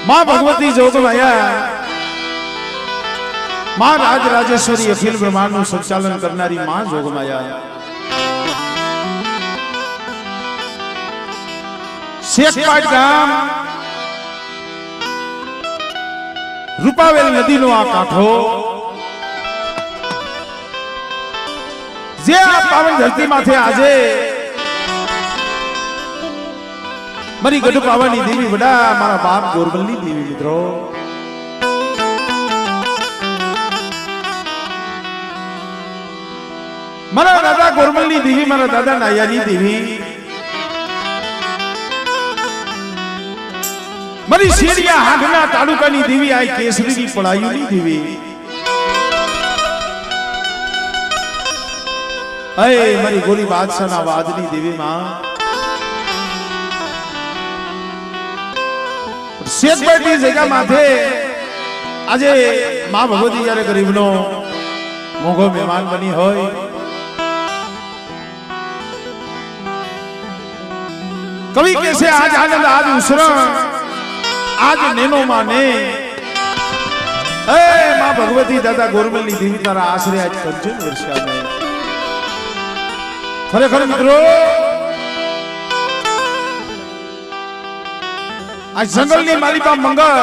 मां भगवती जोगमाया मां राज राजेश्वरी अखिल ब्रह्मांड નું સંચાલન કરનારી मां जोगमाया शेखपाट गाम रूपावेल नदी नो आ कांठो जे आ पावन धरती माथे आजे मरी गडु पावानी देवी बड़ा मारा बाप गोरबलनी देवी मित्रों मारा दादा गोरबलनी देवी मारा दादा नायानी देवी मरी सीरिया हाथना तालुकानी देवी आई केसरी पड़ायूनी देवी अरे मरी गोली बादशाह ना वादनी देवी मां शेखपाटी जगह माथे आजे मां भगवती जયારે गरीबनो मोगो मेहमान बनी होय कवि कैसे आज आनंद आज उसरण आज नेनो माने ए मां भगवती दादा गोरबलनी देवी तारा आश्रय आज करजो वर्षा में खरेखर मित्रों आज जंगलनी मालिका मंगल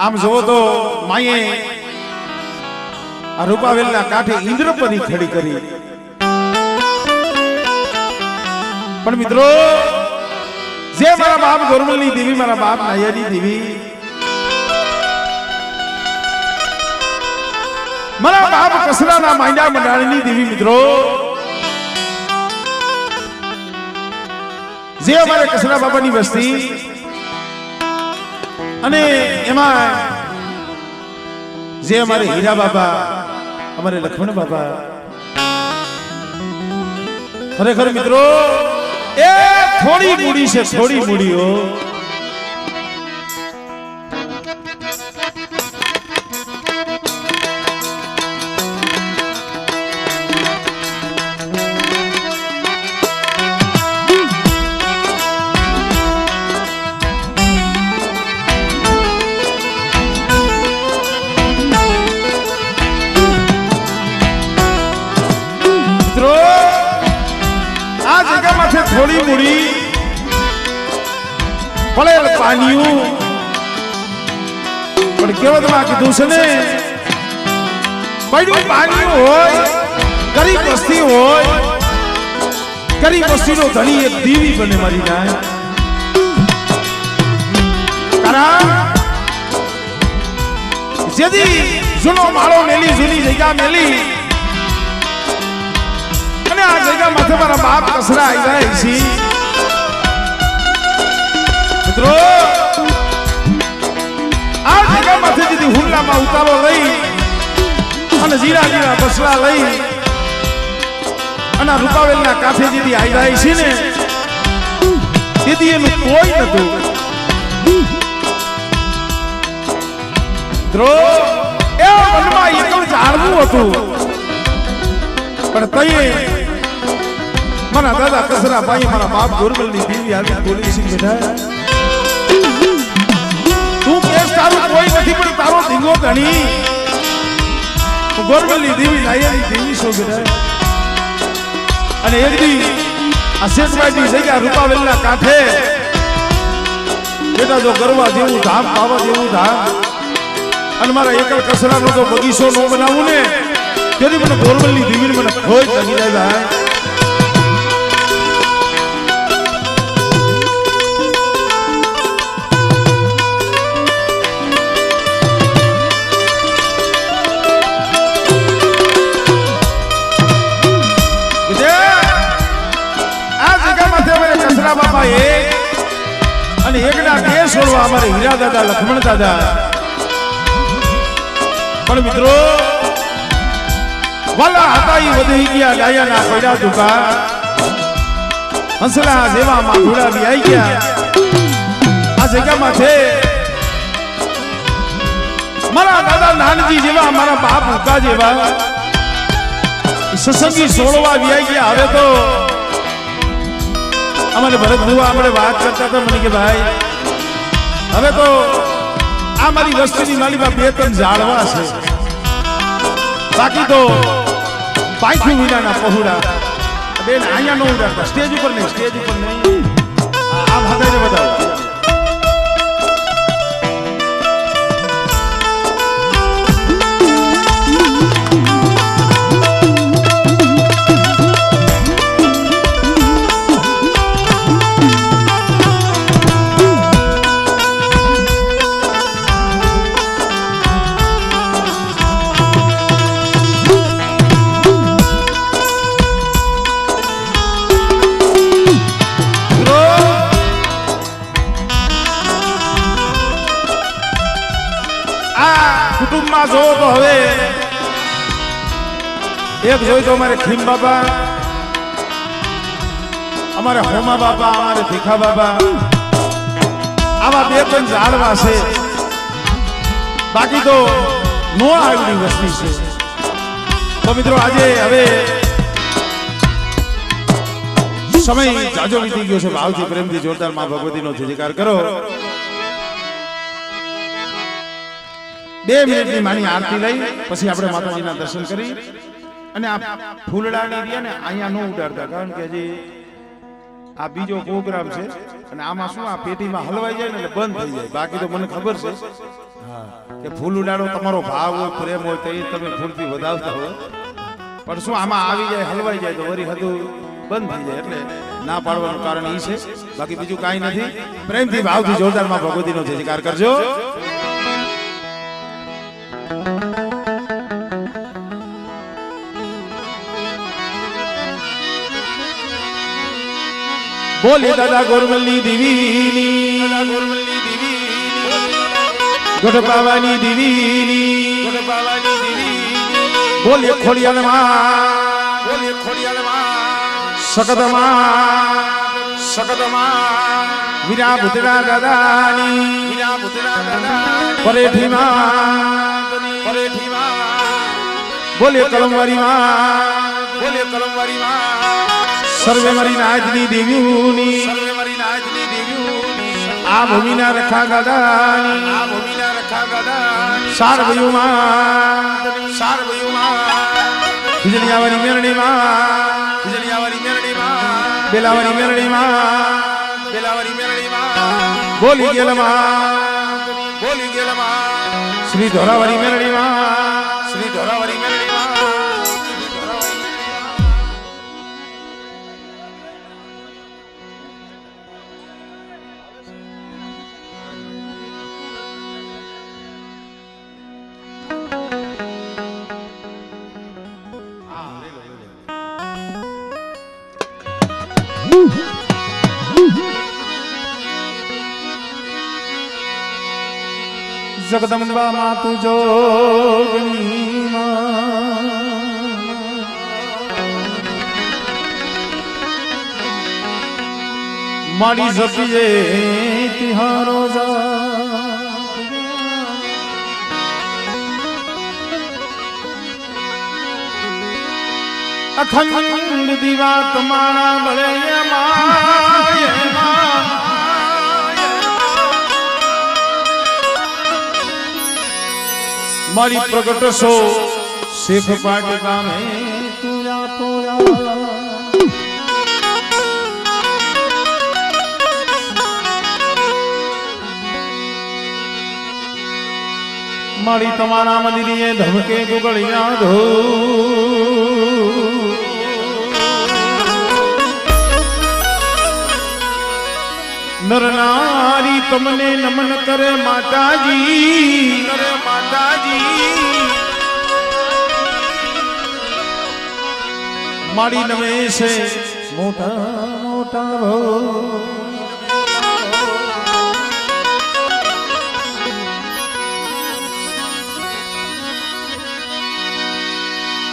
आम जो तो माये आ रूपावेलना काठे इंद्रपरी खड़ी करी पण मित्रों जे मारा बाप गोरबलनी देवी मारा बाप नायानी देवी मारा बाप कसराना मांडा मंडाळनी देवी मित्रों जे हमारे कसरा बाबा नी बस्ती अने एमा जे हमारे हीरा बाबा हमारे लक्ष्मण बाबा खरेखर मित्रों ए थोड़ी मुड़ी से थोड़ी मुड़ी हो थोड़ी मुड़ी पड़ेल पानियों पण केवल में कीधुं छे ने पड्युं पानियों होय गरीब बस्ती होय गरीब बस्ती नो धनी एक देवी बने मरी जाए कारण यदि जूनो माळो मेली जूनी जगह मेली आ जगह माथे मारा बाप कसरा आई जाए सी मित्रों आ जगह माथे जदी हुल्ला में उतारो लई अने जीरा जीरा बसला लई अने रूपावेलना काठे जदी आई जाए सी ने तेदी एनु कोई नतो मित्रों ए मनमा एकल जाणवुं हतुं पण तये मारा दादा कसरा भाई मारा बाप गोरबलनी देवी आगे बोली सी बेटा तू केस तारो कोई नहीं पण तारो धींगो धणी तो गोरबलनी देवी नायानी देवी सो बेटा अने एक दी आ शेखपाटी जगह रूपावेलना काठे बेटा जो गरवा जेवुं धाम पावा जेवुं धाम अने मारा एकल कसरा नो तो बगीचो नो बनावुं ने तेरी मने गोरबलनी देवी ने मने खोज लगी जाए बाबा एक અને એકના બે છોડવા અમારે હીરા દાદા લક્ષ્મણ દાદા પણ મિત્રો વાલા હતા ઈ વધી ગયા ડાયાના પડ્યા દુકા હંસલા જેવા માધુડા બી આવી ગયા આ જગ્યામાં છે મારા દાદા નાનજી જેવા મારા બાપ ઉકા જેવા સસંગી સોળવા બી આવી ગયા હવે તો અમારે ભરત બુઆ આપણે વાત કરતા હતા મને કે ભાઈ હવે તો આ મારી વસ્તીની માલીમાં 2-3 ઝાડવા છે બાકી તો પાયથું વિનાના પહોળા બેન અહીંયા ન ઉડાડતા સ્ટેજ ઉપર નહીં આ ભાગાઈને બતાવો કુટુંબમાં જો તો હવે એક જોઈ તો અમારે ખીમ બાબા અમારે હોમા બાબા અમારે ભીખા બાબા આવા 2-3 ઝાડવા છે બાકી તો નો આવડી વસ્તી છે તો મિત્રો આજે હવે સમય જાજો વીતી ગયો છે ભાવથી પ્રેમથી જોરદાર માં ભગવતીનો જયકાર કરો 2 મિનિટની માની આરતી લઈ પછી આપણે માતાજીના દર્શન કરી અને આ ફૂલડાની રહ્યા ને અહીંયા ન ઉડાડતા કારણ કે હજી આ બીજો પ્રોગ્રામ છે અને આમાં શું આ પેટીમાં હલવાઈ જાય ને એટલે બંધ થઈ જાય બાકી તો મને ખબર છે કે ફૂલ ઉડાડો તમારો ભાવ હોય પ્રેમ હોય તો એ તમે ફૂલથી વધાવતા હોય પણ શું આમાં આવી જાય હલવાઈ જાય તો વરી હદું બંધ થઈ જાય એટલે ના પાડવાનું કારણ એ છે બાકી બીજું કાંઈ નથી પ્રેમથી ભાવથી જોરદારમાં ભગવતીનો જયકાર કરજો બોલી દાદા ગોરમલની દીવીની ગઢપાવાની દીવીની બોલી ખોડિયાલમાં સકતમાં વીરા ભૂતડા દાદાની પરેઠીમાં બોલે કલમવારીમાં સર્વે મારી નાજની દેવીઓની આ ભૂમિના રખા ગાદાની સારવયુમાં ખીજડીયાવાળી મેરણીમાં બેલાવાળી મેરણીમાં બોલી ગેલમાં શ્રી ધોરાવાળી મેરણીમાં જગદંબા માતુ જોગણી મારી જપીએ તિહારો અખંડ દીવા તમારા બળે મારી પ્રગટ સો શેખ પાટ ગામે તુયા તોયા મારી તમારા મંદિરે ધમકે ગુગળિયા ધો નર નારી તમને નમન કરે માતાજી મારી નમે છે મોટા મોટા ભો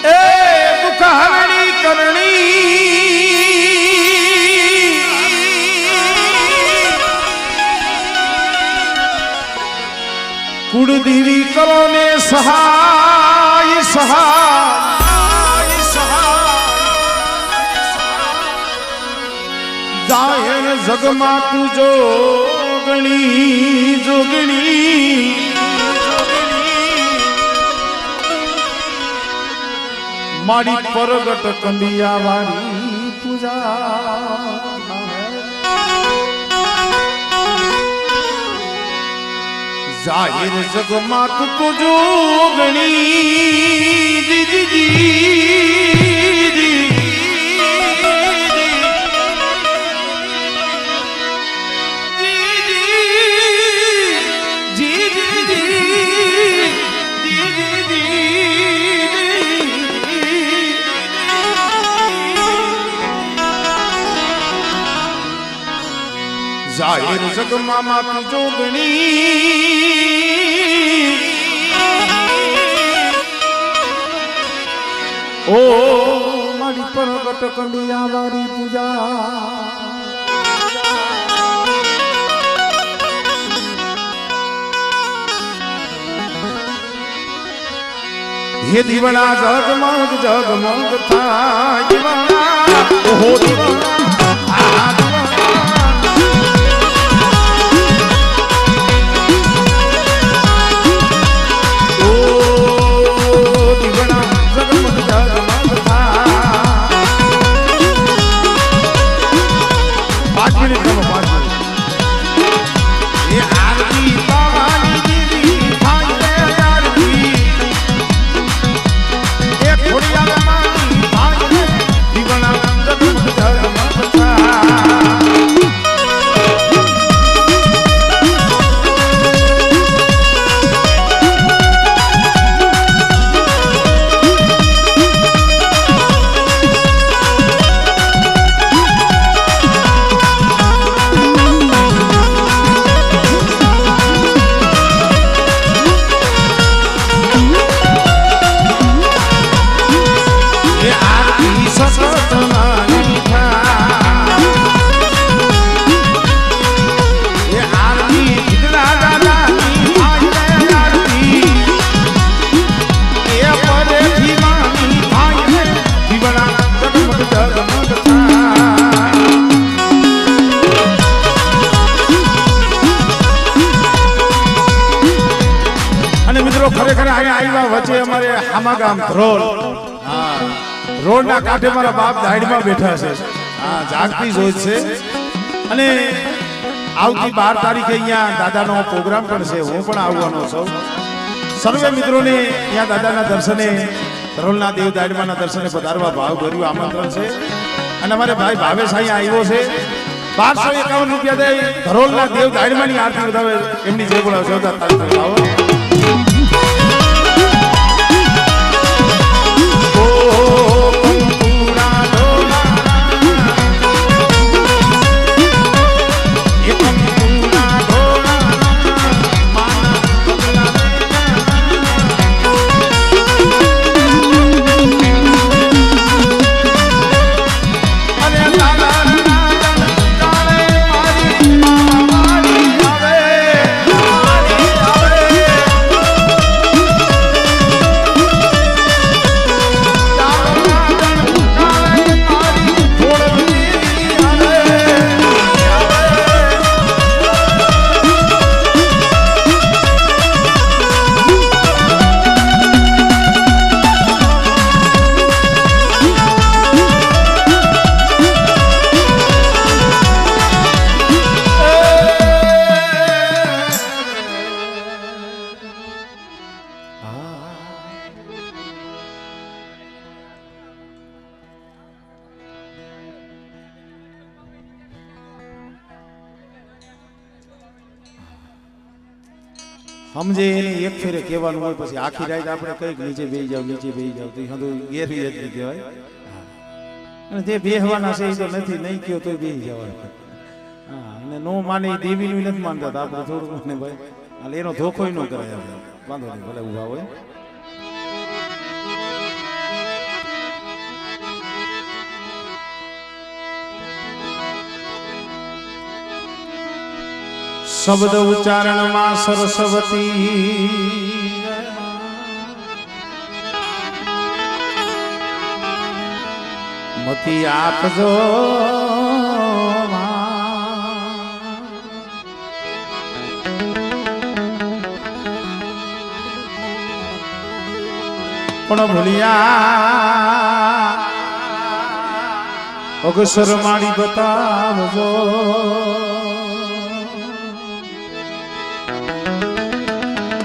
એ દુખાણી કરણી કુળદેવી કરો ને સહાય સહાય જાહેર જગમાં તું જોગણી જોગણી મારી પરગટ કંડિયા વાળી પૂજા જાહેર જગમાં તું જોગણી જાહેર જગમાં માતું જોગણી ઓ મારી પરગટ કંડિયા વાળી પૂજા હે દીવણા જગમગ જગમગ થાય દીવણા ઓહો દીવણા ખરેખર આવ્યા વચ્ચે અમારે હામાગામ ધ્રોલ રોડ ના કાંઠે મારા બાપ દાઢમાં બેઠા છે જાગતી જોઈ છે અને આવતી 12 તારીખે અહીંયા દાદાનો પ્રોગ્રામ પણ છે હું પણ આવવાનો છું સર્વે મિત્રોને અહીંયા દાદાના દર્શને ધ્રોલના દેવ દાઢમાના દર્શને પધારવા ભાવભર્યું આમંત્રણ છે અને અમારે ભાઈ ભાવેશ અહીંયા આવ્યો છે 1251 રૂપિયા દે ધ્રોલના દેવ દાઢમાની આરતી વધાવે એમની જે બોલાવ છે આવો સમજે એને એક ફેરે કહેવાનું હોય પછી આખી રાત આપણે કઈક નીચે બેસી જાવ તો ગેરી જ કહેવાય અને જે બેહવાના છે એ તો નથી નહીં કયો તો બેસી જવાનું અને નો માને દેવીનું નથી માનતા આપણે થોડું મને ભાઈ એટલે એનો ધોખો ન કરાય વાંધો નહીં ભલે ઉભા હોય શબ્દ ઉચ્ચારણમાં સરસ્વતી મતી આપજો પણ ભૂલિયા અગસર મારી બતાવજો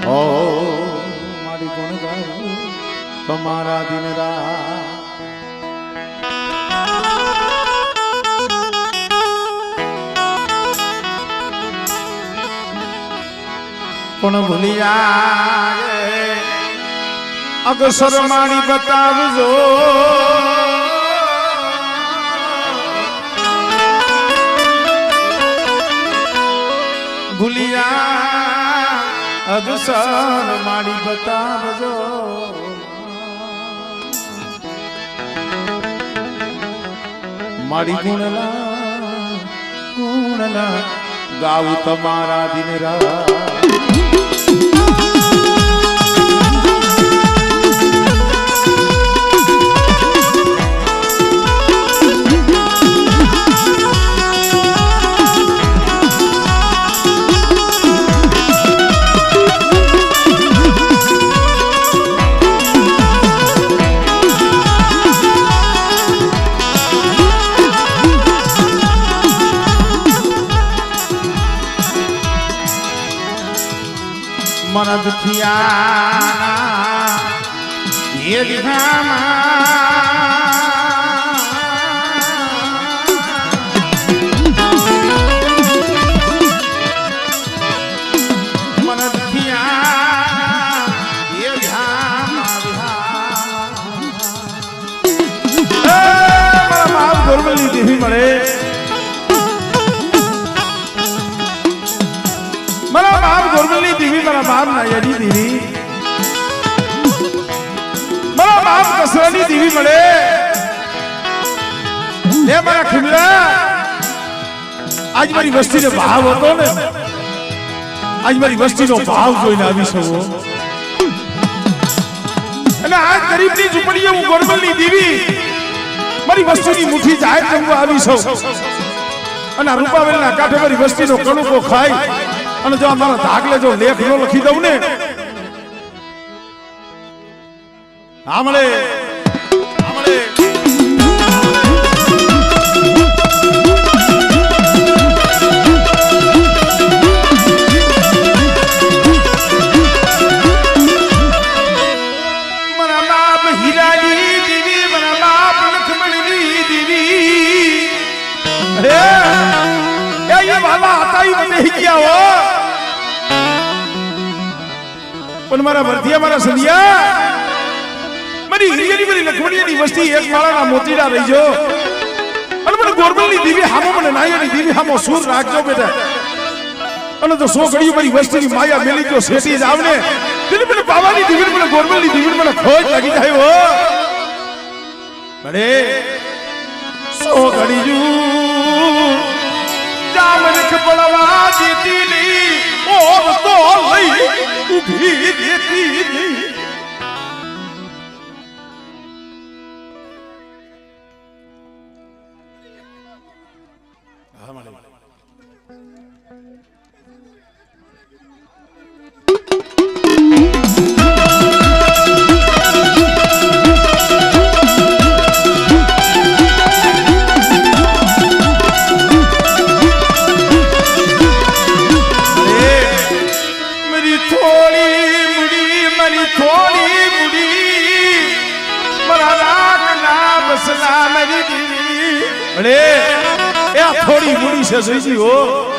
ઓ મારી કોણ ગાવું તમારા દિન રાત પણ ભૂલિયા અગસર મારી બતાવજો ભૂલિયા અગસર મારી બતાવજો મારી ગુણલા ગાવું તમારા દિન રાત મન દુખિયાના એ વિહામાં મન દુખિયાના એ વિહામાં ગોરમલી દેવી મળે મારા બાપ ગોરમલી દેવી મારા બાપ નાયરી દેવી મારા બાપ કસરાની દેવી મળે લે મારા ખીમલા આજ મારી વસ્તીનો ભાવ હતો ને આજ મારી વસ્તીનો ભાવ જોઈને આવી શકો અને આ ગરીબની ઝૂંપડીએ હું ગોરમલી દેવી મારી વસ્તીની મુઠ્ઠી જાહેર કરવા આવી છું અને રૂપાવેલના કાંઠે મારી વસ્તીનો કણુકો ખાઈ અને જો અમારા દાખલે જો લેખ નો લખી દઉં ને આમળે મારા બાપ હીરાની દેવી મારા બાપ લક્ષ્મણની દેવી અરે એ વાલા હતા ઈ મને ગયા હો પણ મારા વર્ધિયા મારા સંધિયા મારી હિરિયની મારી લખમણીયાની વસ્તી એક માળાના મોતીડા રહીજો અને મને ગોરમલની દેવી હામો મને નાયની દેવી હામો સુર રાખજો બેટા અને તો સો ઘડીઓ મારી વસ્તીની માયા મેલી જો શેઠી જ આવને તેને મને પાવાની દેવી મને ગોરમલની દેવી મને ખોજ લાગી જાય હો બડે સો ઘડીઓ જામનખ પડવા દેતી નહીં ઓર તો લઈ ઉભી દેતી નહીં થોડી મૂડી છે જોઈજી હો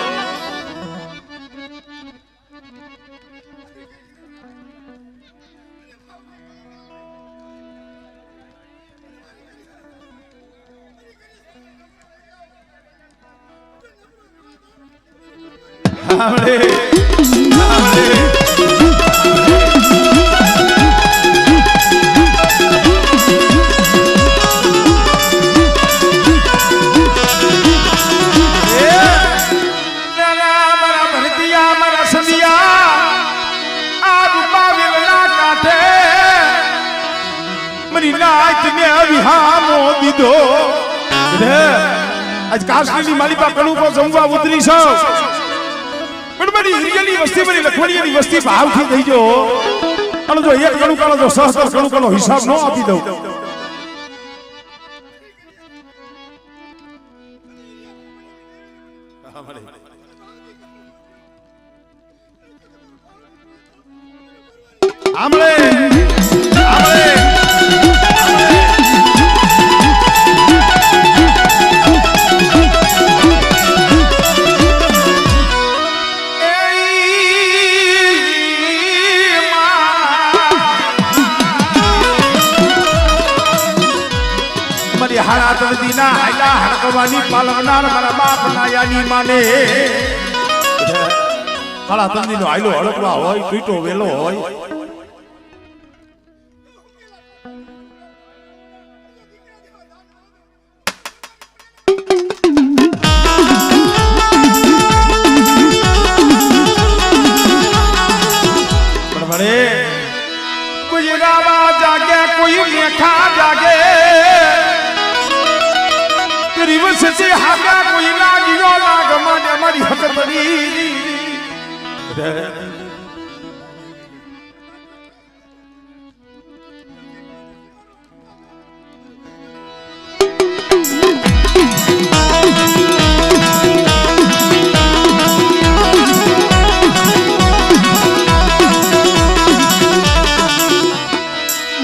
आज काशनी मालिपा कणु को जमवा उतरी छो पण मारी हिरियली वस्ती मारी लखवणीनी वस्ती भाव थी गई जो અને જો એક કણુકાનો જો સહસ્ત્ર કણુકાનો હિસાબ ન આપી દઉં આમળે દીના હાલા હડકવાની પાલવનાર મારા બાપ ના યાની માને હાલા તંદીનો હાલો હડકવા હોય પીટો વેલો હોય કોઈ રાવા જાગે કોઈ મેઠા જાગે દિવસ से हागा कोई लागियो लाग माने मारी हक बनी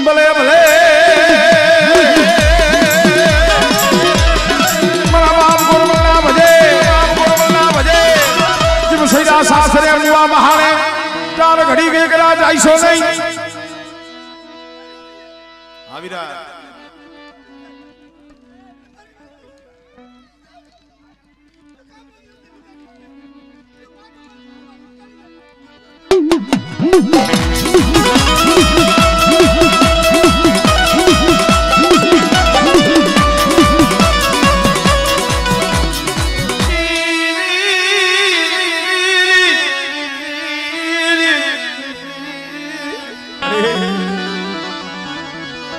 भले भले सासरे मुआ महाने चार घड़ी के करा जाइसो नहीं आविरा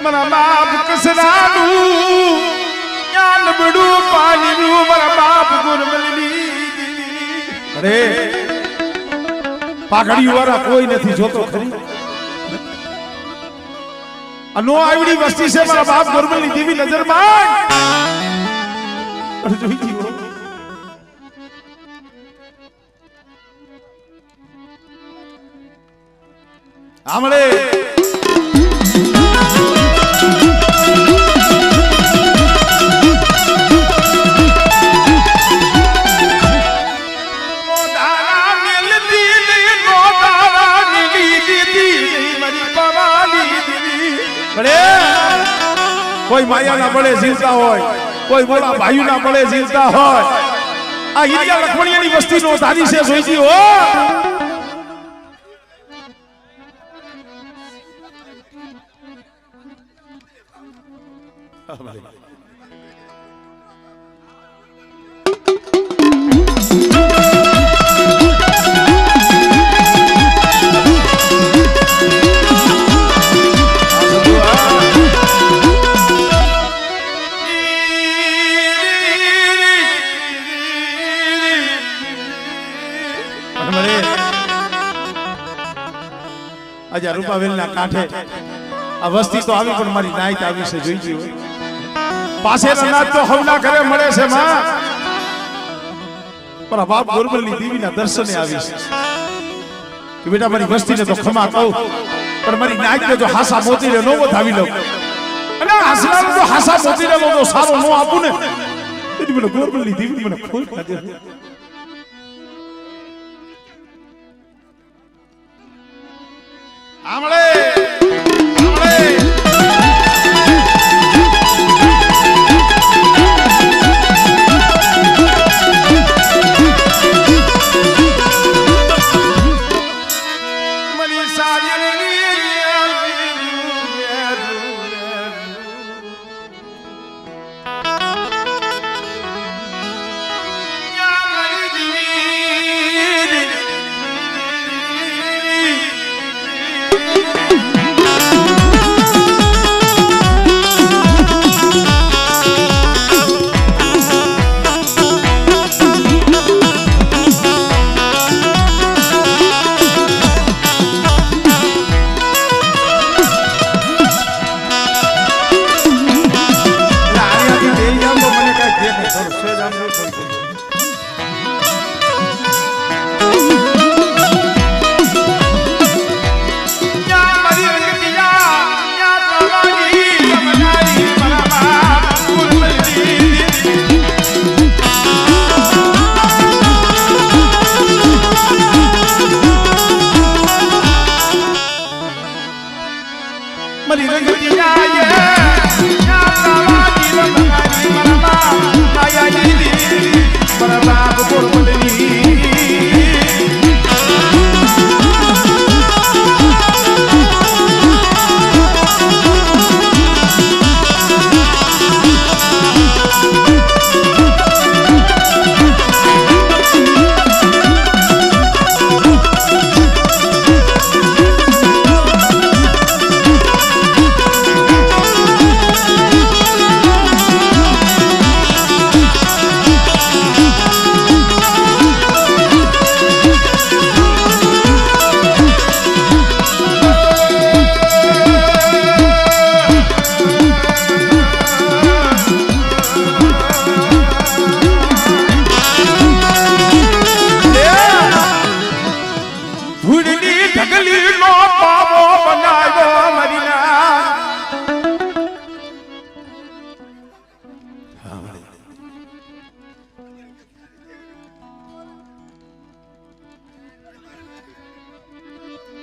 मना बाप कसरानू ज्ञान बड़ू पानी मरा बाप गुरमलनी अरे पाघड़ी वाला कोई नहीं जोतो खरी अनो आवड़ी वस्ती से मारा बाप गुरमलनी देवी नजर मार अरे जोई जी आमले कोई माया ना बड़े जीलता होय कोई बोला भाई ना बड़े जीलता होय आ हिरिया लखमणियानी वस्ती नो दादी से जोईती हो अजा रूपावेल ना काठे आ वस्ती तो आवी पण मारी नाईत आवी से जोई जी पासे नाथ तो हमला करे मळे से मां पर बाप गुरबलनी देवी ना दर्शने आवी से कि बेटा मारी वस्ती ने तो क्षमा कहू पर मारी नाईत ने जो हासा मोती रे नो धावी लो अने हासला जो हासा मोती रे नो सारो नो आपू ने तेरी મને ગુરબલની દેવી મને ખોલ કાઢે आमले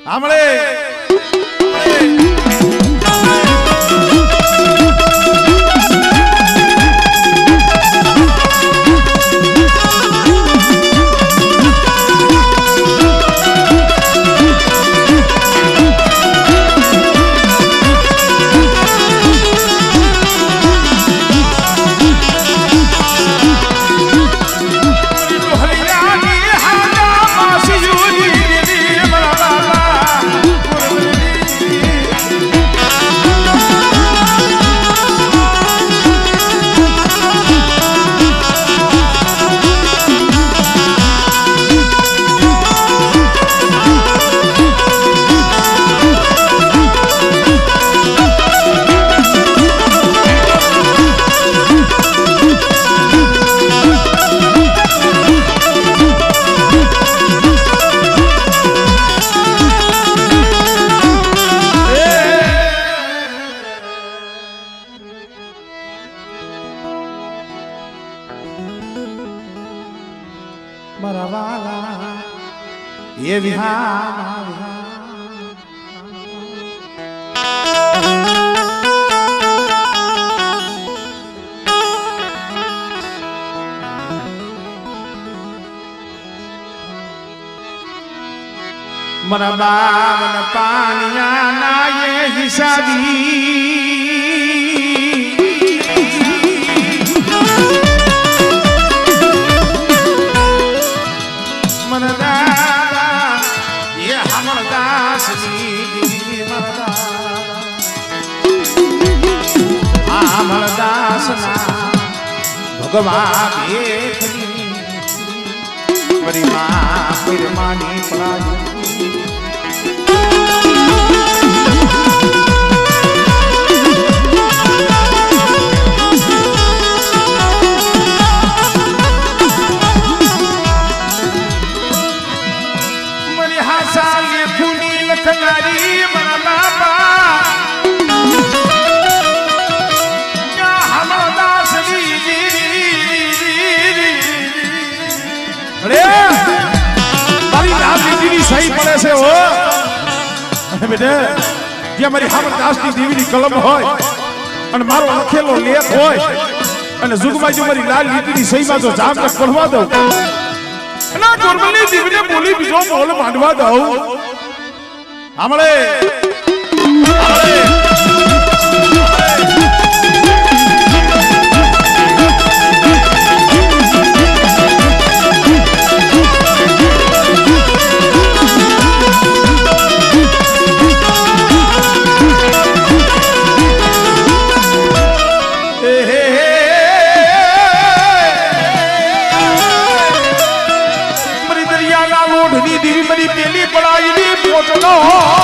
આમળે મરવાલા એ વિહાર મરા બાવન પાણિયા ના એ હિસાબી ભગવાન માની પડાયું મરી હાસા લે ફૂલી લખનારી મારા બાપા સહી પડે છે હો બેટા જે મારી હામરદાસની દેવીની કલમ હોય અને મારો લખેલો લેખ હોય અને જુગમાં જો મારી લાલ લીટીની સહીમાં જો જામ તક કરવા દઉં અને ગોરમલની દેવીને બોલી બીજો બોલ માંડવા દઉં આમળે દેવી મારી પેલી પડાયેલી પોટનો